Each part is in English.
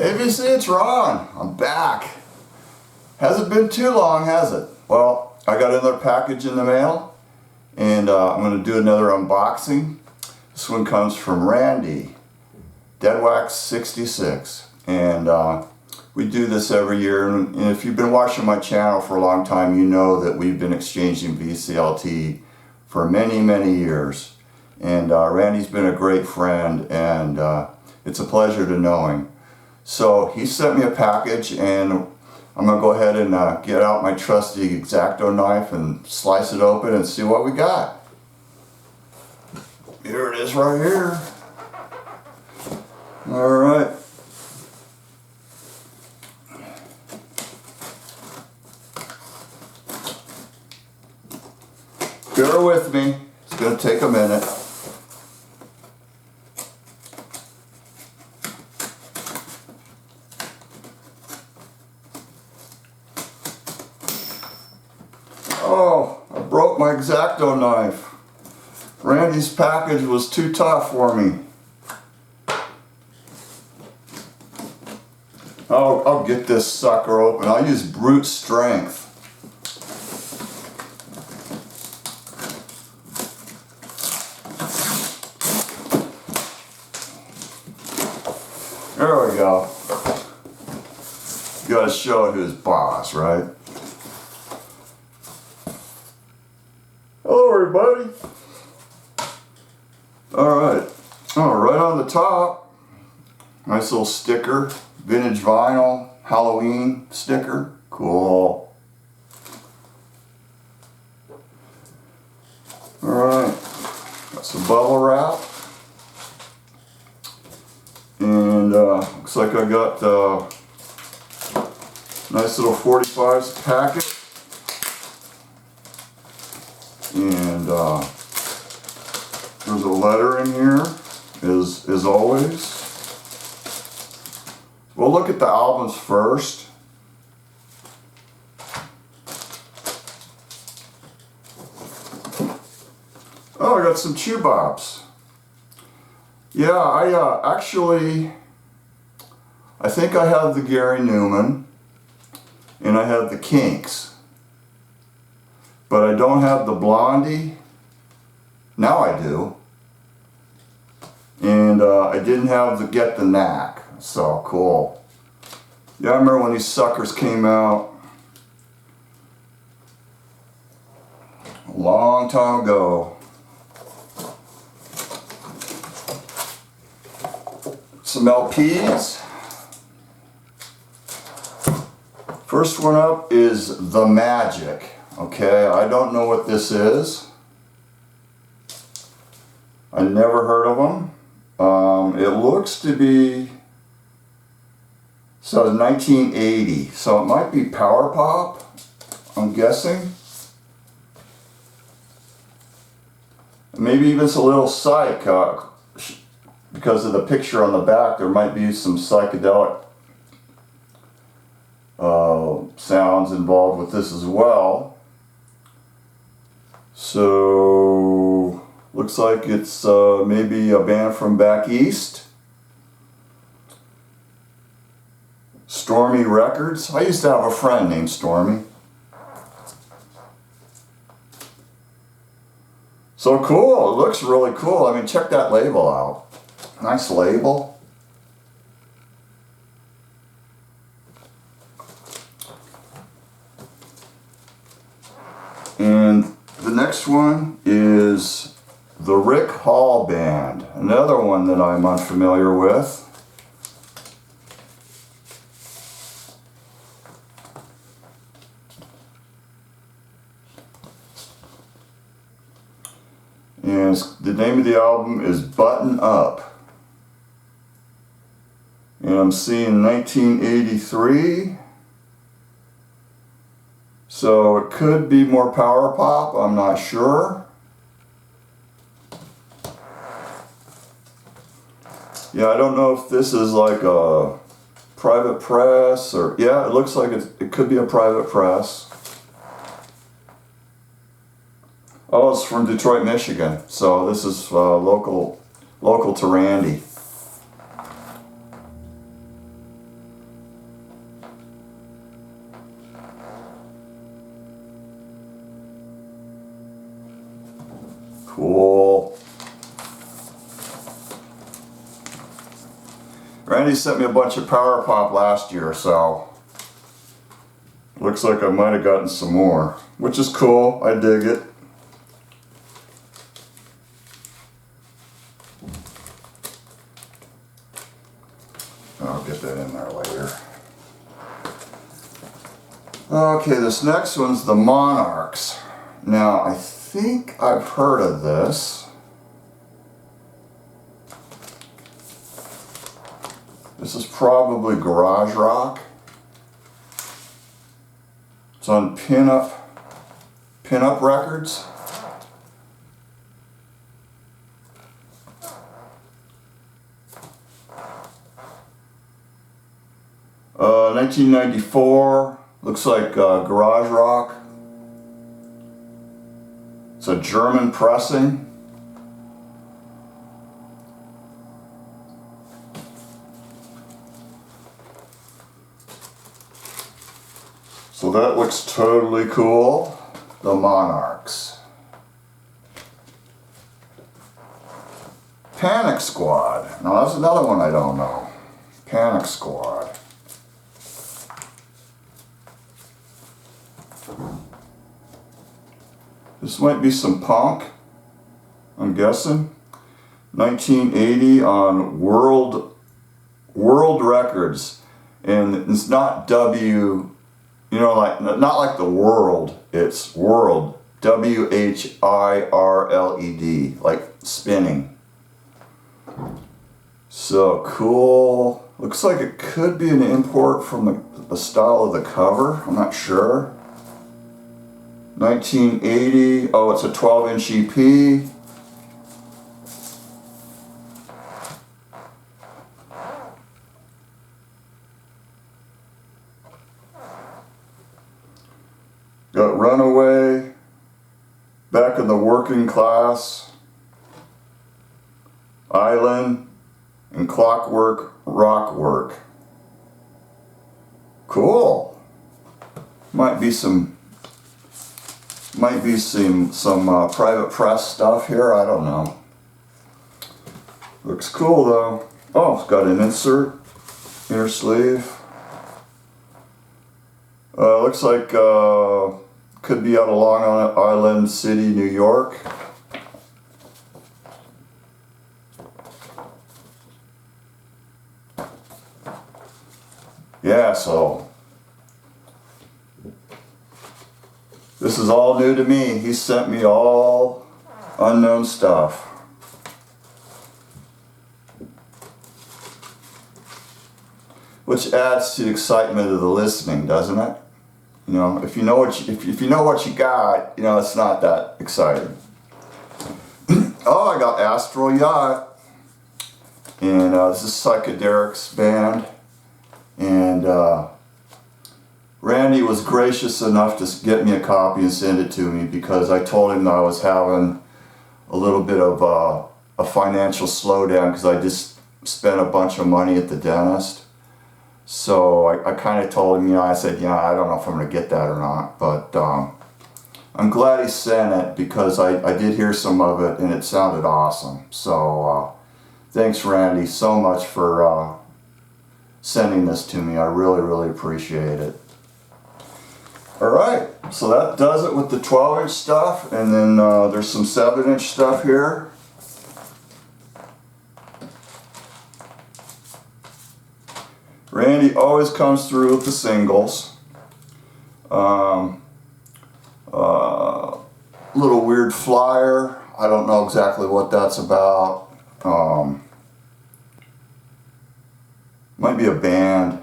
Hey VC, it's Ron. I'm back. Hasn't been too long, has it? Well, I got another package in the mail, and I'm going to do another unboxing. This one comes from Randy, DEADWAX 66, and we do this every year. And if you've been watching my channel for a long time, you know that we've been exchanging VCLT for many, many years. And Randy's been a great friend, and it's a pleasure to know him. So he sent me a package, and I'm going to go ahead and get out my trusty X-Acto knife and slice it open and see what we got. Here it is right here. Alright. Bear with me. It's going to take a minute. Oh, I broke my X-Acto knife. Randy's package was too tough for me. I'll get this sucker open. I'll use brute strength. There we go. You gotta show who's boss, right? Hello everybody. Alright. Oh, right on the top. Nice little sticker. Vintage vinyl. Halloween sticker. Cool. Alright. Got some bubble wrap. And looks like I got a nice little 45s packet. And there's a letter in here, as always. We'll look at the albums first. Oh, I got some chew bops. Yeah, I think I have the Gary Newman, and I have the Kinks, but I don't have the Blondie. Now I do. And I didn't have the Get the Knack, so cool. Yeah, I remember when these suckers came out a long time ago. Some LPs. First one up is The Magic. Okay, I don't know what this is. I never heard of them. It looks to be, so 1980, so it might be power pop, I'm guessing. Maybe even it's a little psych, because of the picture on the back. There might be some psychedelic sounds involved with this as well. So looks like it's maybe a band from back east. Stormy Records. I used to have a friend named Stormy. So cool. It looks really cool. I mean, check that label out. Nice label. And the next one is the Rick Hall Band, another one that I'm unfamiliar with. And the name of the album is Button Up. And I'm seeing 1983. So it could be more power pop, I'm not sure. Yeah, I don't know if this is like a private press or, yeah, it looks like it could be a private press. Oh, it's from Detroit, Michigan. So this is local to Randy. Cool. Randy sent me a bunch of Power Pop last year, so looks like I might have gotten some more, which is cool. I dig it. I'll get that in there later. Okay, this next one's the Monarchs. Now, I think I've heard of this. This is probably garage rock. It's on Pinup Records. Uh, 1994. Looks like garage rock. It's a German pressing. So that looks totally cool. The Monarchs. Panic Squad. Now that's another one I don't know. Panic Squad. This might be some punk, I'm guessing. 1980 on World Records. And it's not W, you know, like not like the world, it's World. WHIRLED, like spinning. So cool. Looks like it could be an import from the style of the cover. I'm not sure. 1980. Oh, it's a 12-inch EP. Got Runaway, Back in the Working Class, Island, and Clockwork Rockwork. Cool. Might be some private press stuff here. I don't know. Looks cool though. Oh, it's got an insert, inner sleeve. Looks like could be out of Long Island City, New York. Yeah, so this is all new to me. He sent me all unknown stuff. Which adds to the excitement of the listening, doesn't it? You know, if you know what you got, you know, it's not that exciting. Oh, I got Astral Yacht, and this is Psychedelics band, and Randy was gracious enough to get me a copy and send it to me because I told him that I was having a little bit of a financial slowdown because I just spent a bunch of money at the dentist. So I kind of told him, you know, I said, you know, I don't know if I'm going to get that or not, but I'm glad he sent it because I did hear some of it and it sounded awesome. So thanks, Randy, so much for sending this to me. I really, really appreciate it. Alright, so that does it with the 12-inch stuff, and then there's some 7-inch stuff here. Randy always comes through with the singles. Little weird flyer. I don't know exactly what that's about. Might be a band.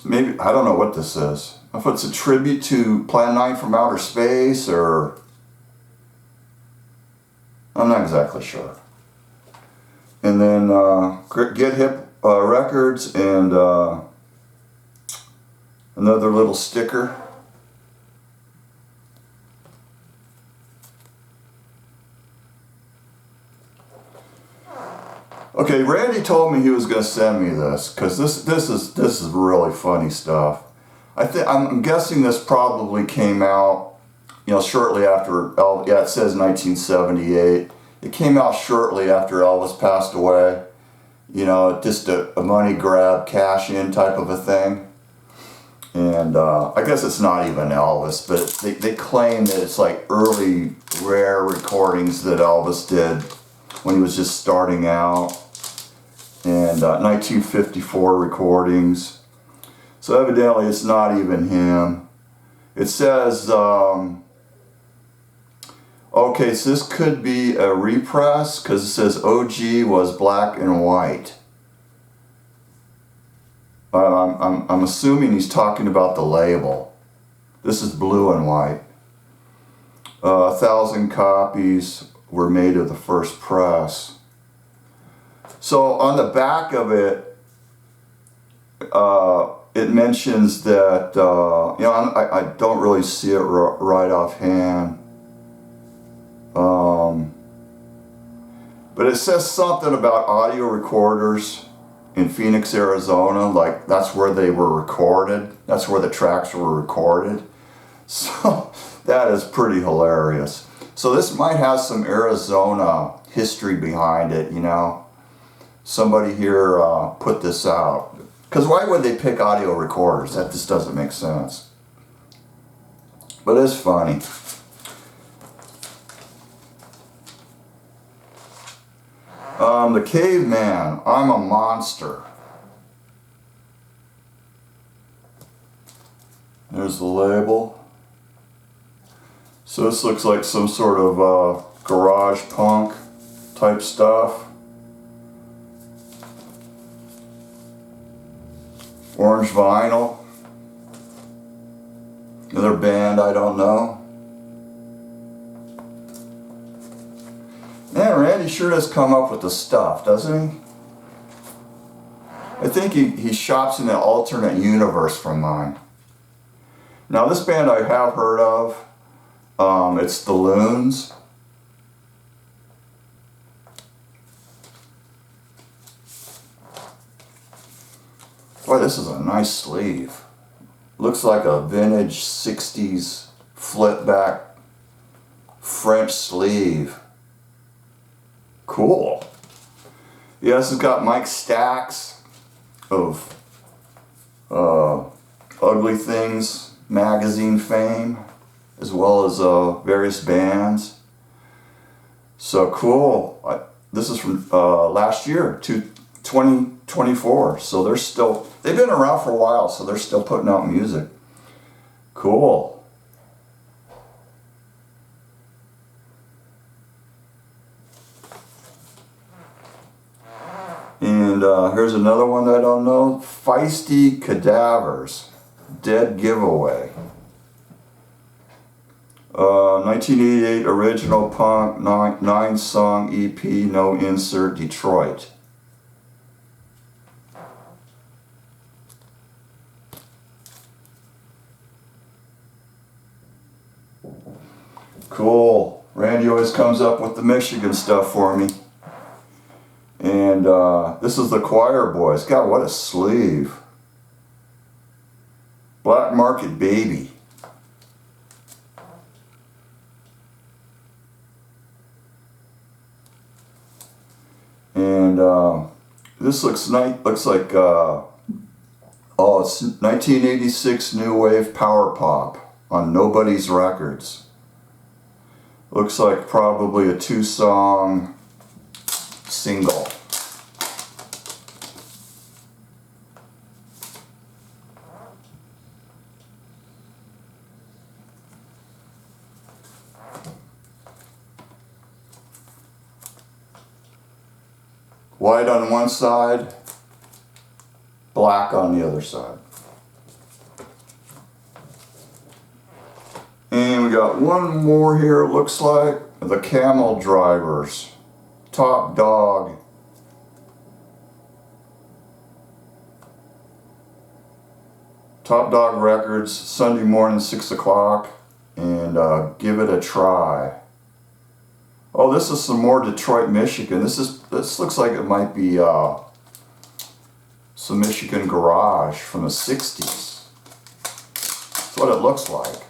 Maybe, I don't know what this is. If it's a tribute to Plan 9 from Outer Space or... I'm not exactly sure. And then Get Hip Records and another little sticker. Okay, Randy told me he was going to send me this because this is really funny stuff. I'm guessing this probably came out you know, shortly after, yeah, it says 1978. It came out shortly after Elvis passed away. You know, just a money grab, cash in type of a thing. And I guess it's not even Elvis, but they claim that it's like early rare recordings that Elvis did when he was just starting out. And 1954 recordings. So evidently it's not even him. It says, okay, so this could be a repress because it says OG was black and white. I'm assuming he's talking about the label. This is blue and white. 1,000 copies were made of the first press. So on the back of it, it mentions that, you know, I don't really see it right offhand. But it says something about audio recorders in Phoenix, Arizona, like that's where they were recorded. That's where the tracks were recorded. So that is pretty hilarious. So this might have some Arizona history behind it, you know. Somebody here put this out. Because why would they pick audio recorders? That just doesn't make sense. But it's funny. The Caveman, I'm a Monster. There's the label. So this looks like some sort of garage punk type stuff. Orange vinyl. Another band I don't know. Man, Randy sure does come up with the stuff, doesn't he? I think he shops in an alternate universe from mine. Now this band I have heard of. It's the Loons. Boy, this is a nice sleeve. Looks like a vintage 60s flip back French sleeve. Cool. Yeah, this has got Mike Stacks of Ugly Things magazine fame, as well as various bands. So cool. This is from last year, 2024. So they've been around for a while, so they're still putting out music. Cool. And here's another one that I don't know. Feisty Cadavers. Dead Giveaway. 1988 original punk, 9-song EP, no insert, Detroit. Cool. Randy always comes up with the Michigan stuff for me. And this is the Choir Boys. God, what a sleeve. Black Market Baby. And this looks like it's 1986 new wave power pop on Nobody's Records. Looks like probably a 2-song single. White on one side, black on the other side. And we got one more here, it looks like. The Camel Drivers. Top Dog. Top Dog Records, Sunday morning, 6 o'clock. And give it a try. Oh, this is some more Detroit, Michigan. This looks like it might be some Michigan garage from the 60s. That's what it looks like.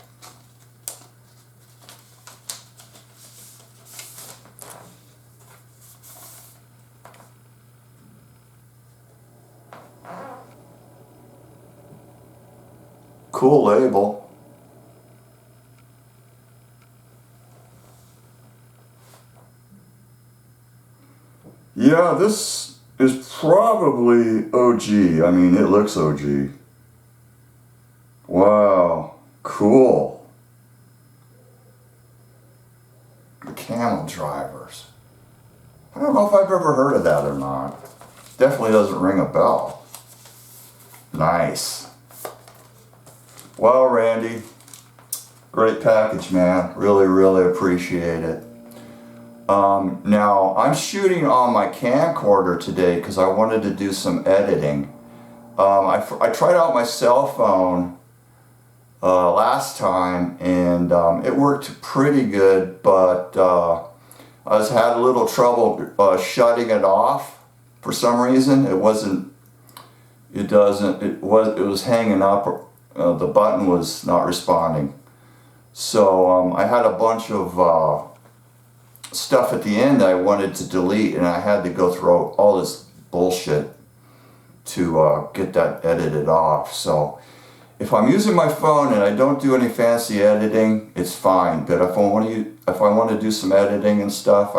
cool label. Yeah, this is probably OG. I mean, it looks OG. Wow, cool. The camel drivers. I don't know if I've ever heard of that or not. Definitely doesn't ring a bell. Nice. Well, Randy, great package, man. Really, really appreciate it. Now, I'm shooting on my camcorder today because I wanted to do some editing. I tried out my cell phone last time, and it worked pretty good, but I had a little trouble shutting it off for some reason. It was hanging up. The button was not responding. So I had a bunch of stuff at the end I wanted to delete, and I had to go through all this bullshit to get that edited off. So if I'm using my phone and I don't do any fancy editing, it's fine. But if I want to do some editing and stuff,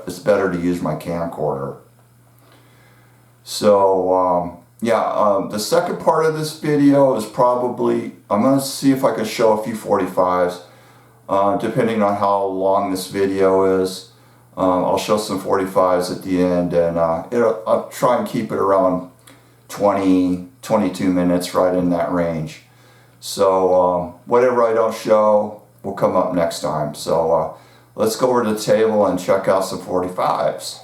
it's better to use my camcorder. So the second part of this video is probably, I'm going to see if I can show a few 45s. Depending on how long this video is, I'll show some 45s at the end, and I'll try and keep it around 20-22 minutes, right in that range. So whatever I don't show will come up next time. So let's go over to the table and check out some 45s.